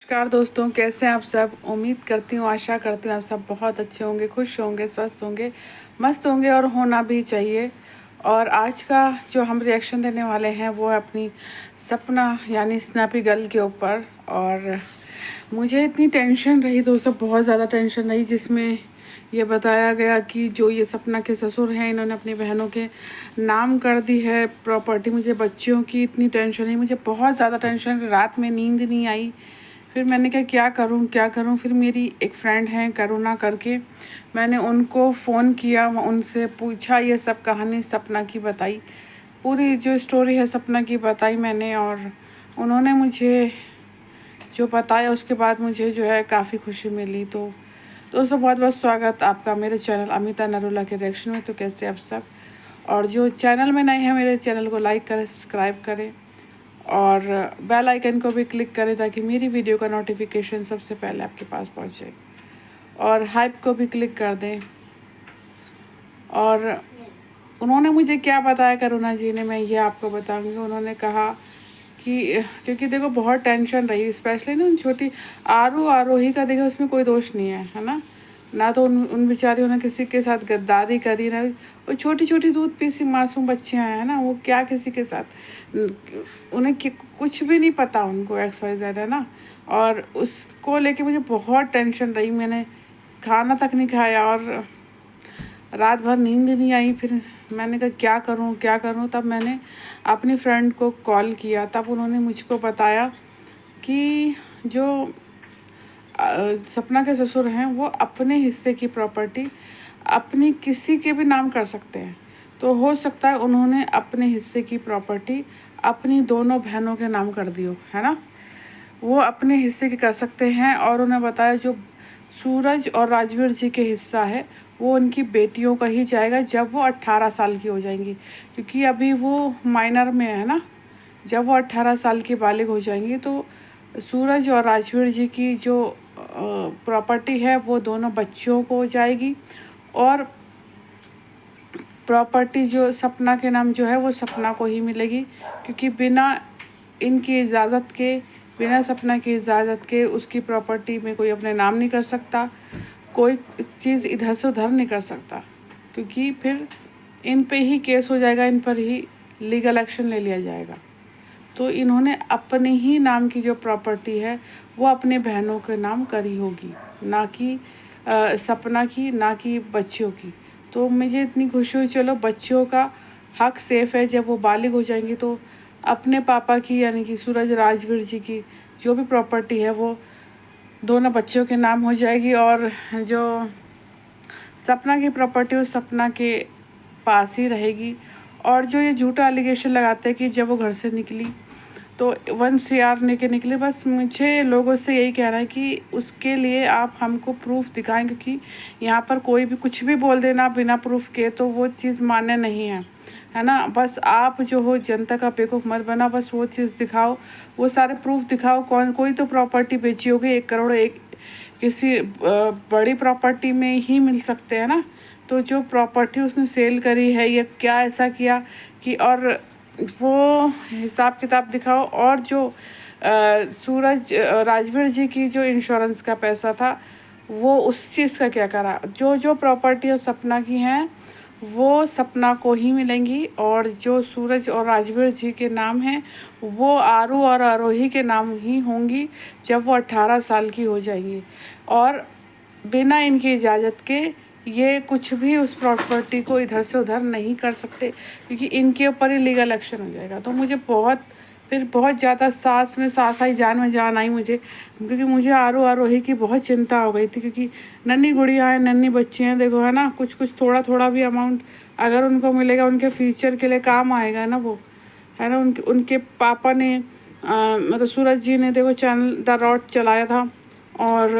नमस्कार दोस्तों, कैसे हैं आप सब। उम्मीद करती हूँ, आशा करती हूँ आप सब बहुत अच्छे होंगे, खुश होंगे, स्वस्थ होंगे, मस्त होंगे और होना भी चाहिए। और आज का जो हम रिएक्शन देने वाले हैं वो है अपनी सपना यानी स्नैपी गर्ल के ऊपर। और मुझे इतनी टेंशन रही दोस्तों, बहुत ज़्यादा टेंशन रही, जिसमें ये बताया गया कि जो ये सपना के ससुर हैं इन्होंने अपनी बहनों के नाम कर दी है प्रॉपर्टी। मुझे बच्चियों की इतनी टेंशन है, मुझे बहुत ज़्यादा टेंशन, रात में नींद नहीं आई। फिर मैंने कहा क्या करूं क्या करूं। फिर मेरी एक फ्रेंड है करुणा करके, मैंने उनको फ़ोन किया, उनसे पूछा, ये सब कहानी सपना की बताई, पूरी जो स्टोरी है सपना की बताई मैंने। और उन्होंने मुझे जो बताया उसके बाद मुझे जो है काफ़ी खुशी मिली। तो दोस्तों बहुत बहुत स्वागत आपका मेरे चैनल अमिता नरूला के रिएक्शन में। तो कैसे आप सब, और जो चैनल में नए हैं मेरे चैनल को लाइक करें, सब्सक्राइब करें और बेल आइकन को भी क्लिक करें ताकि मेरी वीडियो का नोटिफिकेशन सबसे पहले आपके पास पहुंचे। और हाइप को भी क्लिक कर दें। और उन्होंने मुझे क्या बताया करुणा जी ने, मैं ये आपको बताऊंगी। उन्होंने कहा कि क्योंकि देखो बहुत टेंशन रही, स्पेशली ना उन छोटी आरोही का, देखो उसमें कोई दोष नहीं है ना। ना तो उन बेचारियों ने किसी के साथ गद्दारी करी, ना वो छोटी छोटी दूध पी सी मासूम बच्चियाँ हैं ना, वो क्या किसी के साथ, उन्हें कुछ भी नहीं पता उनको, XYZ है ना। और उसको लेके मुझे बहुत टेंशन रही, मैंने खाना तक नहीं खाया और रात भर नींद नहीं आई। फिर मैंने कहा क्या करूं क्या करूं। तब मैंने अपनी फ्रेंड को कॉल किया, तब उन्होंने मुझको बताया कि जो सपना के ससुर हैं वो अपने हिस्से की प्रॉपर्टी अपनी किसी के भी नाम कर सकते हैं। तो हो सकता है उन्होंने अपने हिस्से की प्रॉपर्टी अपनी दोनों बहनों के नाम कर दी हो, है ना। वो अपने हिस्से की कर सकते हैं। और उन्हें बताया जो सूरज और राजवीर जी के हिस्सा है वो उनकी बेटियों का ही जाएगा जब वो 18 साल की हो जाएंगी, क्योंकि अभी वो माइनर में है ना। जब वो 18 साल की बालिग हो जाएंगी तो सूरज और राजवीर जी की जो प्रॉपर्टी है वो दोनों बच्चियों को हो जाएगी। और प्रॉपर्टी जो सपना के नाम जो है वो सपना को ही मिलेगी, क्योंकि बिना इनकी इजाज़त के, बिना सपना की इजाज़त के उसकी प्रॉपर्टी में कोई अपने नाम नहीं कर सकता, कोई चीज़ इधर से उधर नहीं कर सकता, क्योंकि फिर इन पे ही केस हो जाएगा, इन पर ही लीगल एक्शन ले लिया जाएगा। तो इन्होंने अपने ही नाम की जो प्रॉपर्टी है वो अपने बहनों के नाम करी होगी, ना कि सपना की, ना कि बच्चियों की। तो मुझे इतनी खुशी हुई, चलो बच्चियों का हक सेफ है। जब वो बालिग हो जाएंगी तो अपने पापा की यानी कि सूरज राजवीर जी की जो भी प्रॉपर्टी है वो दोनों बच्चों के नाम हो जाएगी। और जो सपना की प्रॉपर्टी उस सपना के पास ही रहेगी। और जो ये झूठा एलिगेशन लगाते हैं कि जब वो घर से निकली तो 1 CR लेके निकले, बस मुझे लोगों से यही कहना है कि उसके लिए आप हमको प्रूफ दिखाएं, क्योंकि यहाँ पर कोई भी कुछ भी बोल देना बिना प्रूफ के तो वो चीज़ मान्य नहीं है ना। बस आप जो हो जनता का बेवकूफ़ मत बना, बस वो चीज़ दिखाओ, वो सारे प्रूफ दिखाओ। कोई तो प्रॉपर्टी बेची होगी, 1 करोड़ एक किसी बड़ी प्रॉपर्टी में ही मिल सकते हैं ना। तो जो प्रॉपर्टी उसने सेल करी है, ये क्या ऐसा किया कि, और वो हिसाब किताब दिखाओ। और जो सूरज राजवीर जी की जो इंश्योरेंस का पैसा था वो उस चीज़ का क्या करा। जो जो प्रॉपर्टियाँ सपना की हैं वो सपना को ही मिलेंगी, और जो सूरज और राजवीर जी के नाम हैं वो आरू और आरोही के नाम ही होंगी जब वो 18 साल की हो जाएंगी। और बिना इनकी इजाज़त के ये कुछ भी उस प्रॉपर्टी को इधर से उधर नहीं कर सकते, क्योंकि इनके ऊपर ही लीगल एक्शन हो जाएगा। तो मुझे बहुत ज़्यादा सांस में सांस आई, जान में जान आई मुझे, क्योंकि मुझे आरोही की बहुत चिंता हो गई थी, क्योंकि नन्ही गुड़िया है, नन्ही बच्ची हैं, देखो है ना। कुछ कुछ थोड़ा थोड़ा भी अमाउंट अगर उनको मिलेगा उनके फ्यूचर के लिए काम आएगा ना, वो है ना। उनके उनके पापा ने मतलब सूरज जी ने देखो चैनल द रॉड चलाया था, और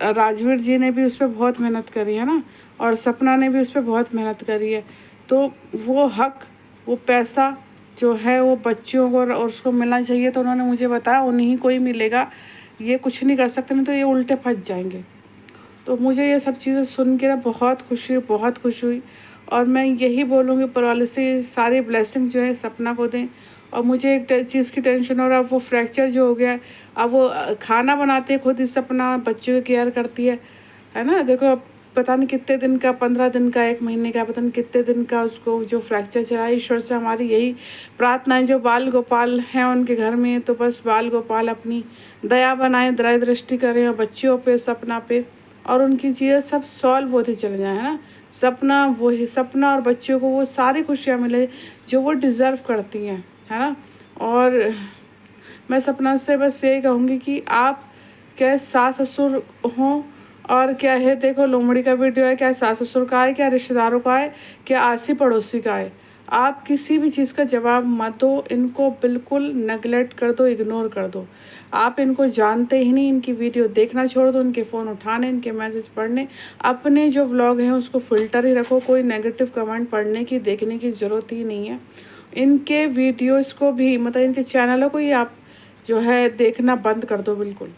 राजवीर जी ने भी उस पर बहुत मेहनत करी है ना, और सपना ने भी उस पर बहुत मेहनत करी है। तो वो हक, वो पैसा जो है वो बच्चियों को और उसको मिलना चाहिए। तो उन्होंने मुझे बताया उन्हीं को ही मिलेगा, ये कुछ नहीं कर सकते, नहीं तो ये उल्टे फंस जाएंगे। तो मुझे ये सब चीज़ें सुन के ना बहुत खुशी हुई। और मैं यही बोलूँगी ऊपर वाले से सारी ब्लेसिंग जो है सपना को दें, और मुझे एक चीज़ की टेंशन हो रहा है, वो फ्रैक्चर जो हो गया है। अब वो खाना बनाते हैं खुद ही, सपना बच्चों की केयर करती है ना। देखो अब पता नहीं कितने दिन का, 15 दिन का, 1 महीने का, पता नहीं कितने दिन का उसको जो फ्रैक्चर चला है। ईश्वर से हमारी यही प्रार्थना है, जो बाल गोपाल हैं उनके घर में, तो बस बाल गोपाल अपनी दया बनाए, दया दृष्टि करें और बच्चियों पे, सपना पे, और उनकी चीज़ें सब सॉल्व होती चले जाए, है ना। सपना वही, सपना और बच्चियों को वो सारी खुशियाँ मिले जो वो डिज़र्व करती हैं, है ना। और मैं सपना से बस यही कहूँगी कि आप क्या सास ससुर हों, और क्या है, देखो लोमड़ी का वीडियो है, क्या सास ससुर का है, क्या रिश्तेदारों का है, क्या आसी पड़ोसी का है। आप किसी भी चीज़ का जवाब मत दो, इनको बिल्कुल नेगलेक्ट कर दो, इग्नोर कर दो। आप इनको जानते ही नहीं, इनकी वीडियो देखना छोड़ दो, इनके फ़ोन उठाने, इनके मैसेज पढ़ने। अपने जो व्लॉग हैं उसको फ़िल्टर ही रखो, कोई नेगेटिव कमेंट पढ़ने की, देखने की ज़रूरत ही नहीं है। इनके वीडियोज़ को भी, मतलब इनके चैनलों को ही आप जो है देखना बंद कर दो बिल्कुल।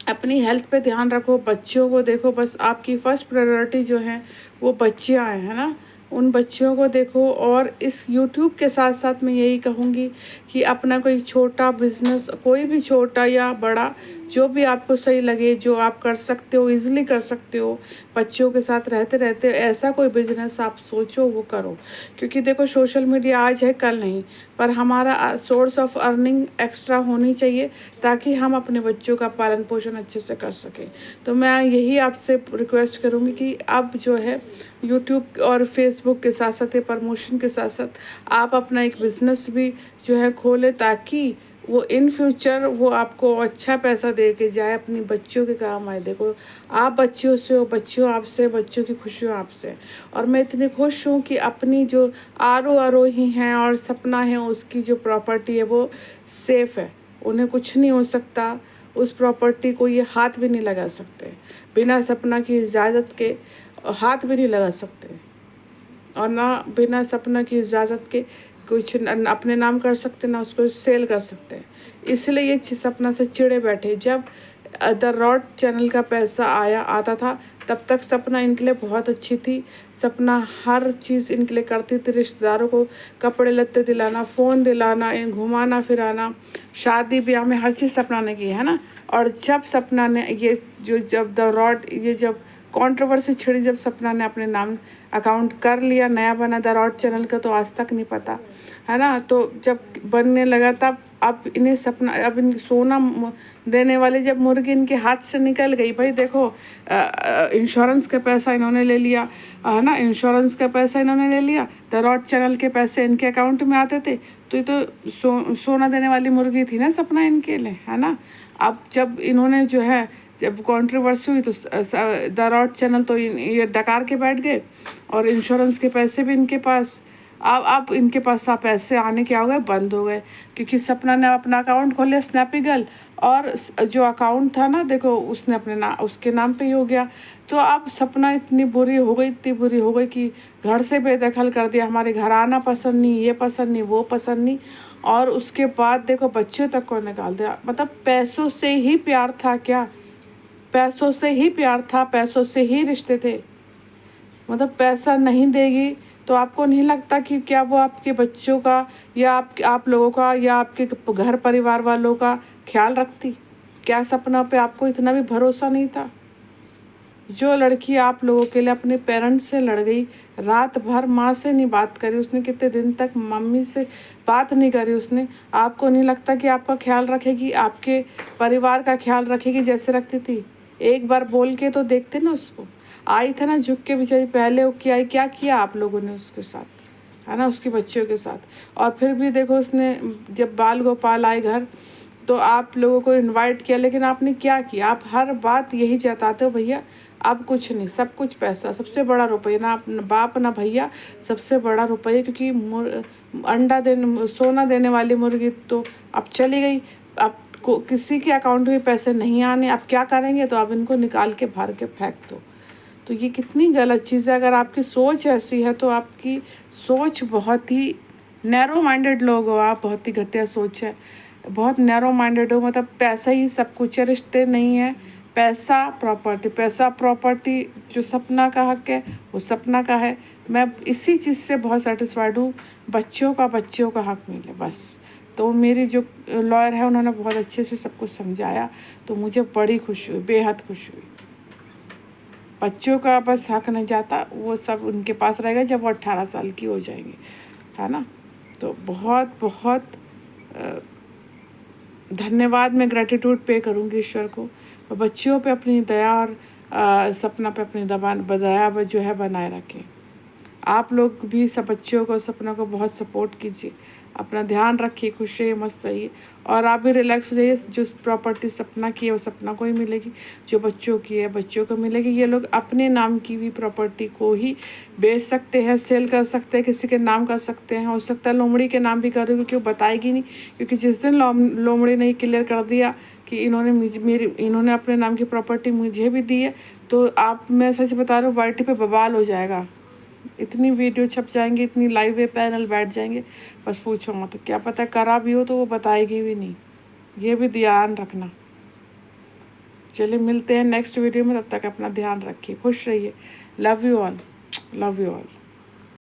अपनी हेल्थ पे ध्यान रखो, बच्चों को देखो, बस आपकी फ़र्स्ट प्रायोरिटी जो है वो बच्चियाँ हैं, है ना। उन बच्चियों को देखो। और इस यूट्यूब के साथ साथ मैं यही कहूँगी कि अपना कोई छोटा बिज़नेस, कोई भी छोटा या बड़ा, जो भी आपको सही लगे, जो आप कर सकते हो, ईज़िली कर सकते हो, बच्चों के साथ रहते रहते ऐसा कोई बिज़नेस आप सोचो, वो करो। क्योंकि देखो सोशल मीडिया आज है कल नहीं, पर हमारा सोर्स ऑफ अर्निंग एक्स्ट्रा होनी चाहिए, ताकि हम अपने बच्चों का पालन पोषण अच्छे से कर सकें। तो मैं यही आपसे रिक्वेस्ट करूँगी कि अब जो है यूट्यूब और फेसबुक के साथ साथ, प्रमोशन के साथ साथ, आप अपना एक बिज़नेस भी जो है खोलें, ताकि वो इन फ्यूचर वो आपको अच्छा पैसा दे के जाए, अपनी बच्चियों के काम आए। देखो आप बच्चियों से हो, बच्चियों आपसे, बच्चों की खुशियों आपसे। और मैं इतनी खुश हूँ कि अपनी जो आरोही हैं और सपना है, उसकी जो प्रॉपर्टी है वो सेफ़ है, उन्हें कुछ नहीं हो सकता। उस प्रॉपर्टी को ये हाथ भी नहीं लगा सकते, बिना सपना की इजाज़त के हाथ भी नहीं लगा सकते, और ना बिना सपना की इजाज़त के कुछ अपने नाम कर सकते, ना उसको सेल कर सकते। इसलिए ये सपना से चिढ़े बैठे। जब द रॉड चैनल का पैसा आता था, तब तक सपना इनके लिए बहुत अच्छी थी। सपना हर चीज़ इनके लिए करती थी, रिश्तेदारों को कपड़े लत्ते दिलाना, फ़ोन दिलाना, घुमाना फिराना, शादी ब्याह में हर चीज़ सपना ने की, है ना। और जब सपना ने ये जब द रॉड, ये जब कंट्रोवर्सी छिड़ी, जब सपना ने अपने नाम अकाउंट कर लिया, नया बना द रॉड चैनल का, तो आज तक नहीं पता, है ना। तो जब बनने लगा, तब अब इन्हें सपना, अब इन सोना देने वाली जब मुर्गी इनके हाथ से निकल गई, भाई देखो इंश्योरेंस का पैसा इन्होंने ले लिया, है ना। इंश्योरेंस का पैसा इन्होंने ले लिया, द रॉड चैनल के पैसे इनके अकाउंट में आते थे, तो ये तो सोना देने वाली मुर्गी थी ना सपना इनके लिए, है ना। अब जब इन्होंने जो है, जब कंट्रोवर्सी हुई, तो द रॉड चैनल तो ये डकार के बैठ गए, और इंश्योरेंस के पैसे भी इनके पास, अब इनके पास पैसे आने क्या हो गए, बंद हो गए। क्योंकि सपना ने अपना अकाउंट खोल लिया स्नैपी गर्ल, और जो अकाउंट था ना, देखो उसने अपने उसके नाम पे ही हो गया। तो अब सपना इतनी बुरी हो गई, इतनी बुरी हो गई कि घर से बेदखल कर दिया, हमारे घर आना पसंद नहीं, ये पसंद नहीं, वो पसंद नहीं। और उसके बाद देखो बच्चे तक को निकाल दिया। मतलब पैसों से ही प्यार था क्या? पैसों से ही प्यार था, पैसों से ही रिश्ते थे। मतलब पैसा नहीं देगी तो आपको नहीं लगता कि क्या वो आपके बच्चों का, या आप लोगों का, या आपके घर परिवार वालों का ख्याल रखती? क्या सपना पे आपको इतना भी भरोसा नहीं था? जो लड़की आप लोगों के लिए अपने पेरेंट्स से लड़ गई, रात भर माँ से नहीं बात करी उसने, कितने दिन तक मम्मी से बात नहीं करी उसने, आपको नहीं लगता कि आपका ख्याल रखेगी, आपके परिवार का ख्याल रखेगी जैसे रखती थी? एक बार बोल के तो देखते ना उसको। आई था ना झुक के बेचारी, पहले वो क्या किया आप लोगों ने उसके साथ, है ना, उसके बच्चों के साथ। और फिर भी देखो उसने, जब बाल गोपाल आए घर, तो आप लोगों को इनवाइट किया, लेकिन आपने क्या किया? आप हर बात यही जताते हो, भैया अब कुछ नहीं, सब कुछ पैसा, सबसे बड़ा रुपये, ना बाप ना भैया, सबसे बड़ा रुपये। क्योंकि सोना देने वाली मुर्गी तो अब चली गई, अब किसी के अकाउंट में पैसे नहीं आने, अब क्या करेंगे? तो अब इनको निकाल के बाहर के फेंक दो। तो ये कितनी गलत चीज़ है। अगर आपकी सोच ऐसी है, तो आपकी सोच बहुत ही नैरो माइंडेड लोग हो आप, बहुत ही घटिया सोच है, बहुत नैरो माइंडेड हो। मतलब पैसा ही सब कुछ है, रिश्ते नहीं है। पैसा प्रॉपर्टी जो सपना का हक है वो सपना का है, मैं इसी चीज़ से बहुत सेटिस्फाइड हूँ, बच्चों का हक मिले बस। तो मेरी जो लॉयर है उन्होंने बहुत अच्छे से सब कुछ समझाया, तो मुझे बड़ी खुशी हुई, बेहद खुशी हुई। बच्चों का बस हक नहीं जाता, वो सब उनके पास रहेगा जब वो 18 साल की हो जाएंगे, है ना। तो बहुत बहुत धन्यवाद, मैं ग्रेटिट्यूड पे करूँगी ईश्वर को। और बच्चियों पे अपनी दया और सपना पे अपनी दया जो है बनाए रखें। आप लोग भी सब बच्चियों को, सपना को बहुत सपोर्ट कीजिए, अपना ध्यान रखिए, खुश रहिए, मस्त रहिए। और आप भी रिलैक्स हो जाइए, जो प्रॉपर्टी सपना की है वो सपना को ही मिलेगी, जो बच्चों की है बच्चों को मिलेगी। ये लोग अपने नाम की भी प्रॉपर्टी को ही बेच सकते हैं, सेल कर सकते हैं, किसी के नाम कर सकते हैं। हो सकता है लोमड़ी के नाम भी कर रहे, क्योंकि वो बताएगी नहीं, क्योंकि जिस दिन लोमड़ी ने क्लियर कर दिया कि इन्होंने अपने नाम की प्रॉपर्टी मुझे भी दी है, तो आप, मैं सच बता रहा हूँ, वाईटी पे बवाल हो जाएगा। इतनी वीडियो छप जाएंगी, इतनी लाइव वे पैनल बैठ जाएंगे, बस पूछो मत। क्या पता करा भी हो तो वो बताएगी भी नहीं, ये भी ध्यान रखना। चलिए मिलते हैं नेक्स्ट वीडियो में, तब तक अपना ध्यान रखिए, खुश रहिए। Love you all, love you all.